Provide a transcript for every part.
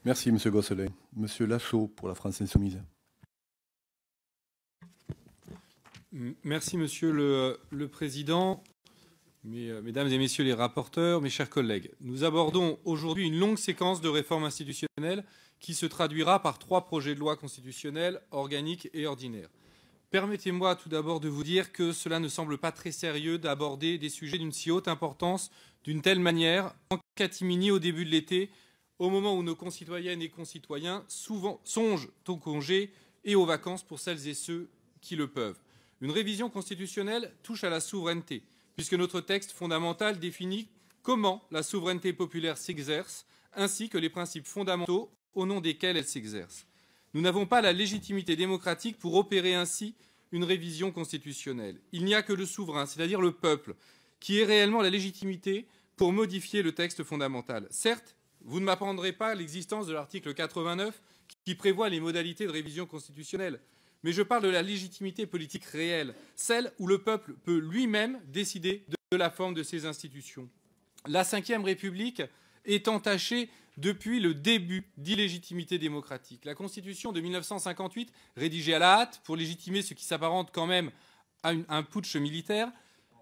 Merci, Monsieur Gosselin. Monsieur Lachaud, pour la France Insoumise. Merci, Monsieur le Président, Mesdames et Messieurs les rapporteurs, mes chers collègues. Nous abordons aujourd'hui une longue séquence de réformes institutionnelles qui se traduira par 3 projets de loi constitutionnels, organiques et ordinaires. Permettez-moi tout d'abord de vous dire que cela ne semble pas très sérieux d'aborder des sujets d'une si haute importance, d'une telle manière, en catimini au début de l'été, au moment où nos concitoyennes et concitoyens souvent songent au congé et aux vacances pour celles et ceux qui le peuvent. Une révision constitutionnelle touche à la souveraineté, puisque notre texte fondamental définit comment la souveraineté populaire s'exerce, ainsi que les principes fondamentaux au nom desquels elle s'exerce. Nous n'avons pas la légitimité démocratique pour opérer ainsi une révision constitutionnelle. Il n'y a que le souverain, c'est-à-dire le peuple, qui ait réellement la légitimité pour modifier le texte fondamental. Certes, vous ne m'apprendrez pas l'existence de l'article 89 qui prévoit les modalités de révision constitutionnelle, mais je parle de la légitimité politique réelle, celle où le peuple peut lui-même décider de la forme de ses institutions. La Ve République est entachée depuis le début d'illégitimité démocratique. La Constitution de 1958, rédigée à la hâte pour légitimer ce qui s'apparente quand même à un putsch militaire,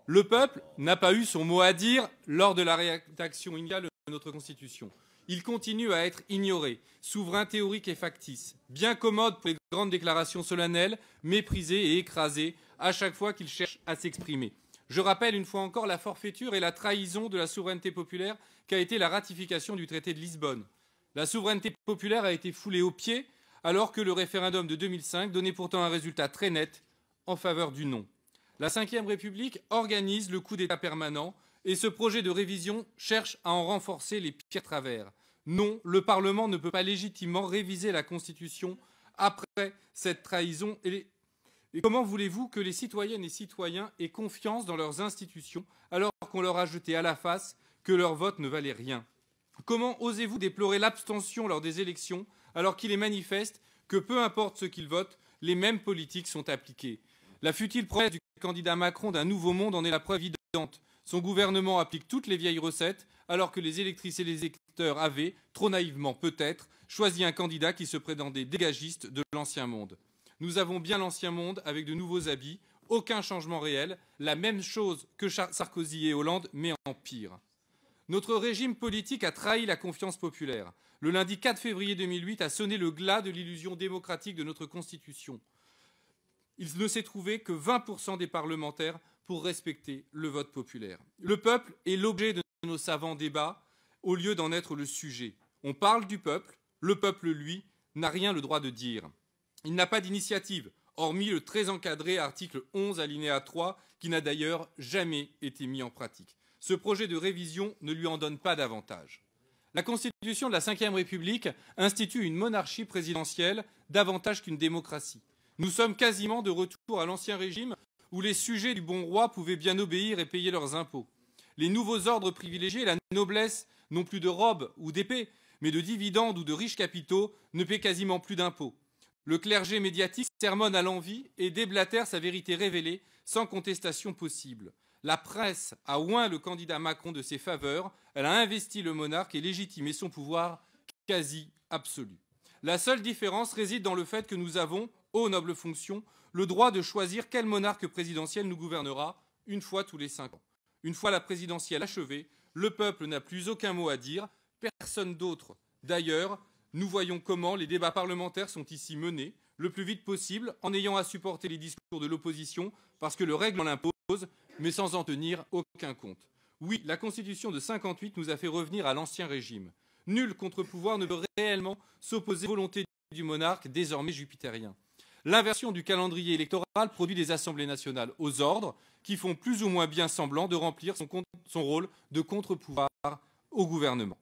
le peuple n'a pas eu son mot à dire lors de la rédaction initiale de notre Constitution. Il continue à être ignoré, souverain théorique et factice, bien commode pour les grandes déclarations solennelles, méprisé et écrasé à chaque fois qu'il cherche à s'exprimer. Je rappelle une fois encore la forfaiture et la trahison de la souveraineté populaire qu'a été la ratification du traité de Lisbonne. La souveraineté populaire a été foulée aux pieds alors que le référendum de 2005 donnait pourtant un résultat très net en faveur du non. La Ve République organise le coup d'État permanent et ce projet de révision cherche à en renforcer les pires travers. Non, le Parlement ne peut pas légitimement réviser la Constitution après cette trahison. Et comment voulez-vous que les citoyennes et citoyens aient confiance dans leurs institutions alors qu'on leur a jeté à la face que leur vote ne valait rien? Comment osez-vous déplorer l'abstention lors des élections alors qu'il est manifeste que peu importe ce qu'ils votent, les mêmes politiques sont appliquées? La futile promesse du candidat Macron d'un nouveau monde en est la preuve évidente. Son gouvernement applique toutes les vieilles recettes alors que les électrices et les électeurs avaient, trop naïvement peut-être, choisi un candidat qui se prétendait dégagiste de l'ancien monde. Nous avons bien l'ancien monde avec de nouveaux habits, aucun changement réel, la même chose que Sarkozy et Hollande, mais en pire. Notre régime politique a trahi la confiance populaire. Le lundi 4 février 2008 a sonné le glas de l'illusion démocratique de notre Constitution. Il ne s'est trouvé que 20% des parlementaires pour respecter le vote populaire. Le peuple est l'objet de nos savants débats au lieu d'en être le sujet. On parle du peuple, le peuple, lui, n'a rien le droit de dire. Il n'a pas d'initiative, hormis le très encadré article 11 alinéa 3, qui n'a d'ailleurs jamais été mis en pratique. Ce projet de révision ne lui en donne pas davantage. La Constitution de la Ve République institue une monarchie présidentielle davantage qu'une démocratie. Nous sommes quasiment de retour à l'ancien régime où les sujets du bon roi pouvaient bien obéir et payer leurs impôts. Les nouveaux ordres privilégiés, la noblesse, non plus de robes ou d'épées, mais de dividendes ou de riches capitaux, ne paient quasiment plus d'impôts. Le clergé médiatique sermonne à l'envi et déblatère sa vérité révélée sans contestation possible. La presse a oint le candidat Macron de ses faveurs, elle a investi le monarque et légitimé son pouvoir quasi absolu. La seule différence réside dans le fait que nous avons, ô noble fonction, le droit de choisir quel monarque présidentiel nous gouvernera une fois tous les 5 ans. Une fois la présidentielle achevée, le peuple n'a plus aucun mot à dire, personne d'autre. D'ailleurs, nous voyons comment les débats parlementaires sont ici menés le plus vite possible en ayant à supporter les discours de l'opposition parce que le règlement l'impose, mais sans en tenir aucun compte. Oui, la Constitution de 1958 nous a fait revenir à l'ancien régime. Nul contre-pouvoir ne peut réellement s'opposer à la volonté du monarque, désormais jupitérien. L'inversion du calendrier électoral produit des assemblées nationales aux ordres qui font plus ou moins bien semblant de remplir son rôle de contre-pouvoir au gouvernement.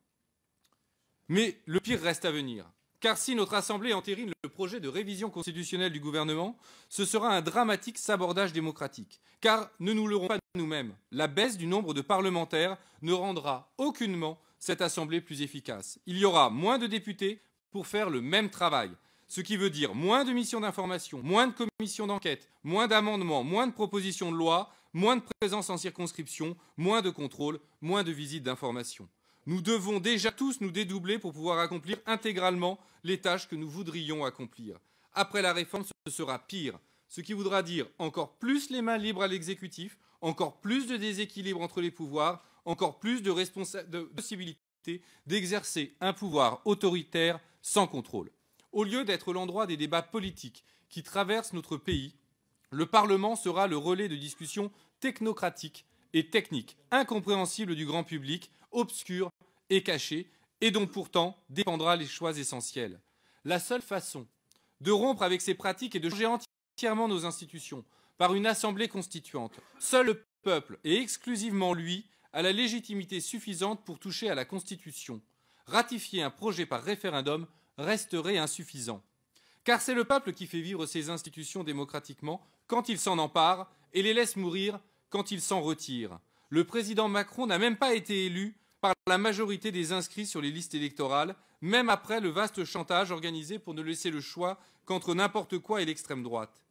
Mais le pire reste à venir. Car si notre Assemblée entérine le projet de révision constitutionnelle du gouvernement, ce sera un dramatique sabordage démocratique. Car, ne nous leurrons pas nous-mêmes, la baisse du nombre de parlementaires ne rendra aucunement cette Assemblée plus efficace. Il y aura moins de députés pour faire le même travail. Ce qui veut dire moins de missions d'information, moins de commissions d'enquête, moins d'amendements, moins de propositions de loi, moins de présence en circonscription, moins de contrôle, moins de visites d'information. Nous devons déjà tous nous dédoubler pour pouvoir accomplir intégralement les tâches que nous voudrions accomplir. Après la réforme, ce sera pire, ce qui voudra dire encore plus les mains libres à l'exécutif, encore plus de déséquilibre entre les pouvoirs, encore plus de possibilités d'exercer un pouvoir autoritaire sans contrôle. Au lieu d'être l'endroit des débats politiques qui traversent notre pays, le Parlement sera le relais de discussions technocratiques et techniques, incompréhensibles du grand public, obscures et cachées, et dont pourtant dépendra les choix essentiels. La seule façon de rompre avec ces pratiques est de changer entièrement nos institutions par une assemblée constituante. Seul le peuple, et exclusivement lui, a la légitimité suffisante pour toucher à la Constitution. Ratifier un projet par référendum resterait insuffisant. Car c'est le peuple qui fait vivre ces institutions démocratiquement quand il s'en empare et les laisse mourir quand il s'en retire. Le président Macron n'a même pas été élu par la majorité des inscrits sur les listes électorales, même après le vaste chantage organisé pour ne laisser le choix qu'entre n'importe quoi et l'extrême droite.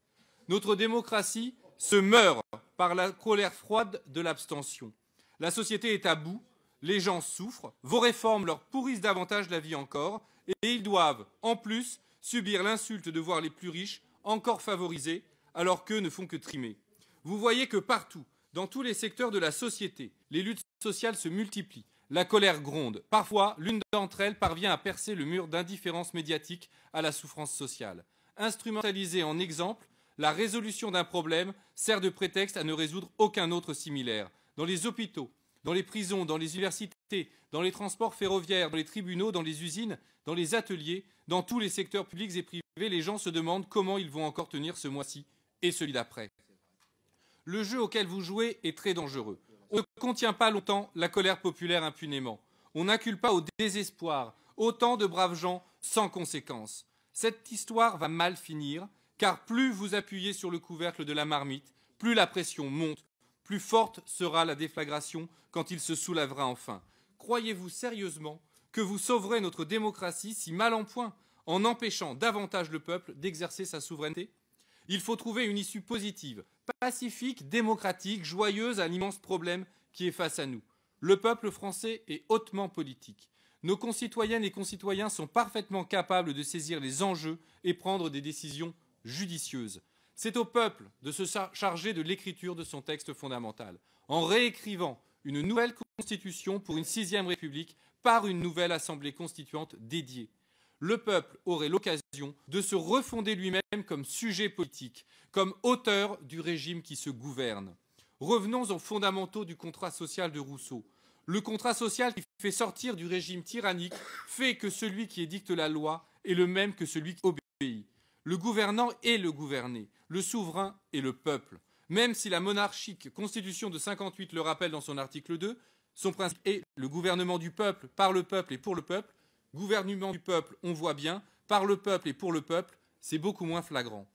Notre démocratie se meurt par la colère froide de l'abstention. La société est à bout, les gens souffrent, vos réformes leur pourrissent davantage la vie encore, et ils doivent, en plus, subir l'insulte de voir les plus riches encore favorisés, alors qu'eux ne font que trimer. Vous voyez que partout, dans tous les secteurs de la société, les luttes sociales se multiplient, la colère gronde. Parfois, l'une d'entre elles parvient à percer le mur d'indifférence médiatique à la souffrance sociale. Instrumentalisée en exemple, la résolution d'un problème sert de prétexte à ne résoudre aucun autre similaire. Dans les hôpitaux, dans les prisons, dans les universités, dans les transports ferroviaires, dans les tribunaux, dans les usines, dans les ateliers, dans tous les secteurs publics et privés, les gens se demandent comment ils vont encore tenir ce mois-ci et celui d'après. Le jeu auquel vous jouez est très dangereux. On ne contient pas longtemps la colère populaire impunément. On n'inculpe pas au désespoir autant de braves gens sans conséquence. Cette histoire va mal finir, car plus vous appuyez sur le couvercle de la marmite, plus la pression monte, plus forte sera la déflagration quand il se soulèvera enfin. Croyez-vous sérieusement que vous sauverez notre démocratie si mal en point, en empêchant davantage le peuple d'exercer sa souveraineté? Il faut trouver une issue positive, pacifique, démocratique, joyeuse à l'immense problème qui est face à nous. Le peuple français est hautement politique. Nos concitoyennes et concitoyens sont parfaitement capables de saisir les enjeux et prendre des décisions judicieuses. C'est au peuple de se charger de l'écriture de son texte fondamental, en réécrivant une nouvelle constitution pour une 6e République par une nouvelle Assemblée constituante dédiée. Le peuple aurait l'occasion de se refonder lui-même comme sujet politique, comme auteur du régime qui se gouverne. Revenons aux fondamentaux du contrat social de Rousseau. Le contrat social qui fait sortir du régime tyrannique fait que celui qui édicte la loi est le même que celui qui obéit. Le gouvernant est le gouverné, le souverain est le peuple. Même si la monarchique constitution de 58 le rappelle dans son article 2, son principe est le gouvernement du peuple, par le peuple et pour le peuple. Gouvernement du peuple, on voit bien, par le peuple et pour le peuple, c'est beaucoup moins flagrant.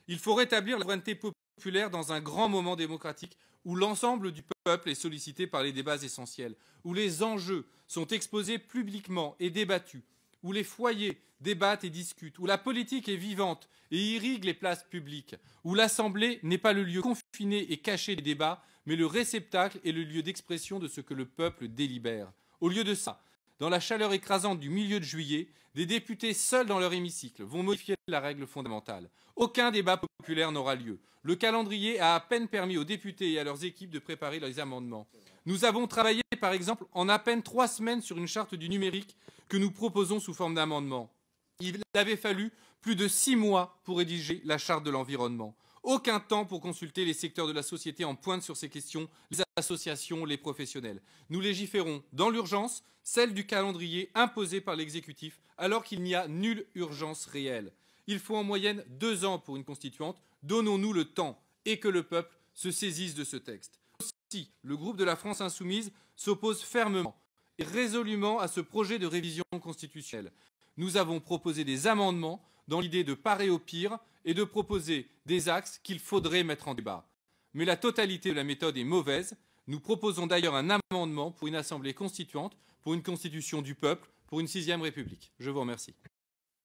Il faut rétablir la souveraineté populaire dans un grand moment démocratique où l'ensemble du peuple est sollicité par les débats essentiels, où les enjeux sont exposés publiquement et débattus, où les foyers débattent et discutent, où la politique est vivante et irrigue les places publiques, où l'Assemblée n'est pas le lieu confiné et caché des débats, mais le réceptacle et le lieu d'expression de ce que le peuple délibère. Au lieu de ça, dans la chaleur écrasante du milieu de juillet, des députés seuls dans leur hémicycle vont modifier la règle fondamentale. Aucun débat populaire n'aura lieu. Le calendrier a à peine permis aux députés et à leurs équipes de préparer leurs amendements. Nous avons travaillé, par exemple, en à peine 3 semaines sur une charte du numérique que nous proposons sous forme d'amendement. Il avait fallu plus de 6 mois pour rédiger la charte de l'environnement. Aucun temps pour consulter les secteurs de la société en pointe sur ces questions, les associations, les professionnels. Nous légiférons dans l'urgence, celle du calendrier imposé par l'exécutif, alors qu'il n'y a nulle urgence réelle. Il faut en moyenne 2 ans pour une constituante. Donnons-nous le temps et que le peuple se saisisse de ce texte. Aussi, le groupe de la France Insoumise s'oppose fermement et résolument à ce projet de révision constitutionnelle. Nous avons proposé des amendements dans l'idée de parer au pire et de proposer des axes qu'il faudrait mettre en débat. Mais la totalité de la méthode est mauvaise. Nous proposons d'ailleurs un amendement pour une assemblée constituante, pour une constitution du peuple, pour une 6e République. Je vous remercie.